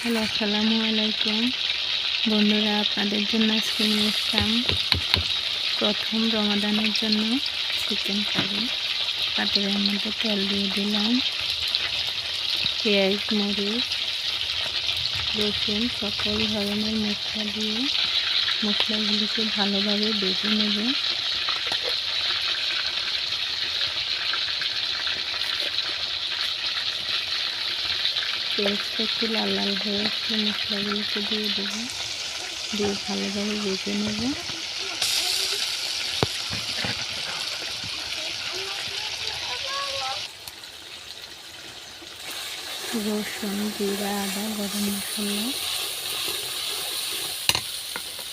Hello, আসসালামু আলাইকুম বন্ধুরা। আপনাদের জন্য আজকে নিয়ে এসলাম প্রথম রমাদানের জন্য চিকেন কারি। পাতিলের মধ্যে তেল দিয়ে দিলাম, পেঁয়াজ, মরিচ, রসুন সকল ধরনের মশলা দিয়ে মশলাগুলিকে ভালোভাবে বেটে নেব। পেঁয়াজটা একটু লাল লাল হয়ে আসলে মশলাগুলোকে দিয়ে দেবো, দিয়ে ভালোভাবে বেটে নেব। রসুন, জিরা, আদা, গরম মশলা,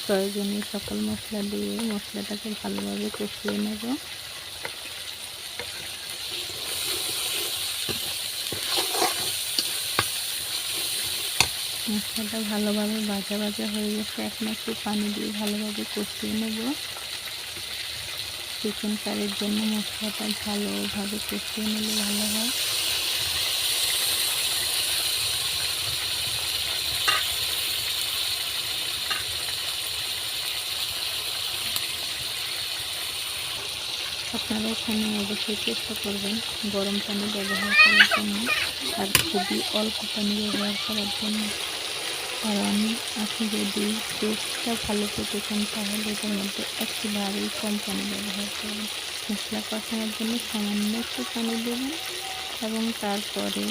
প্রয়োজনীয় সকল মশলা দিয়ে মশলাটাকে ভালোভাবে কষিয়ে নেব। মশলাটা ভালোভাবে ভাজা ভাজা হয়ে গেছে, এখন একটু পানি দিয়ে ভালোভাবে কষিয়ে নেব। চিকেন কারির জন্য মশলাটা ভালোভাবে কষিয়ে নিলে ভালো হয়। আপনারা এখানে অবশ্যই চেষ্টা করবেন গরম পানি ব্যবহার করার জন্য, আর খুবই অল্প পানি ব্যবহার করার জন্য। কারণ আপনি যদি টেস্টটা ভালো পেতে চান তাহলে এটার মধ্যে একেবারেই কম পানি ব্যবহার করবেন। মশলা কষানোর জন্য সামান্য একটু পানি দেবেন এবং তারপরে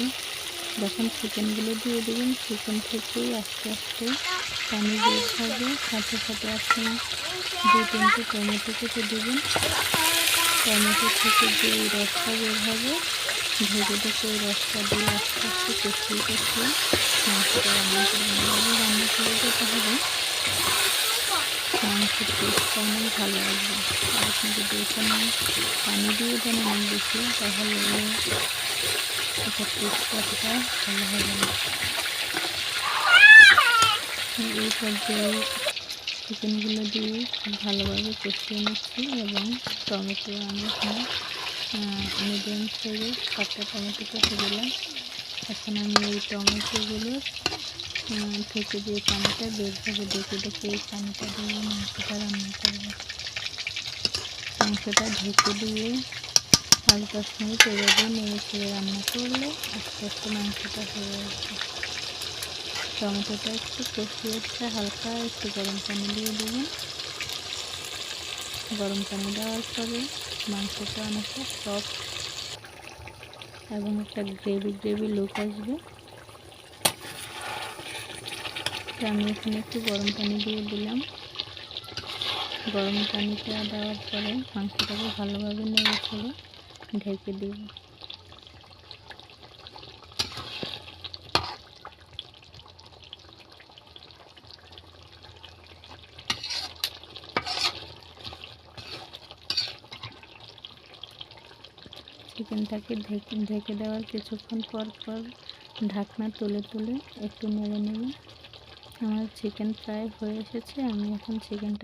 যখন চিকেনগুলো দিয়ে দেবেন, চিকেন থেকেই আস্তে আস্তে পানি বের হবে। সাথে সাথে আপনি 2-3টে টমেটো কেটে দেবেন। টমেটো থেকে যে রসটা বের হবে, ঢেকে ঢেকে ওই রসটা দিয়ে আস্তে আস্তে কষিয়ে মাংসটা রান্না করে যেতে হবে। মাংসের টেস্টটা অনেক ভালো লাগবে। আর আপনি যদি এখানে পানি দিয়ে দেন অনেক বেশি, তাহলে এটার টেস্ট অতটা ভালো হবে না। এই পর্যায়ে চিকেনগুলো দিয়ে খুব ভালোভাবে কষিয়ে নিচ্ছি এবং টমেটো আমি এখানে মিডিয়াম সাইজের 7টা টমেটো কেটে দিলাম। এখন আমি এই টমেটোগুলো থেকে যে পানিটা বের হবে ডেকে ডেকে এই পানিটা দিয়ে মাংসটা রান্না করব। মাংসটা ঢেকে দিয়ে 5-10 মিনিট এভাবে নেড়ে চেড়ে রান্না করলে আস্তে আস্তে মাংসটা হয়ে আসবে। টমেটোটা একটু কষিয়ে উঠছে, হালকা একটু গরম পানি দিয়ে দেবেন। গরম পানি দেওয়ার পরে মাংসটা অনেকটা সফট এবং একটা গ্রেভি লুক আসবে। আমি এখানে একটু গরম পানি দিয়ে দিলাম। গরম পানিটা দেওয়ার পরে মাংসটাকে ভালোভাবে নেড়ে চেড়ে ঢেকে দিব। চিকেনটাকে ঢেকে দেওয়ার কিছুক্ষণ পর পর ঢাকনা তুলে তুলে একটু নেড়ে নেব। আমার চিকেন প্রায় হয়ে এসেছে। আমি এখন চিকেনটা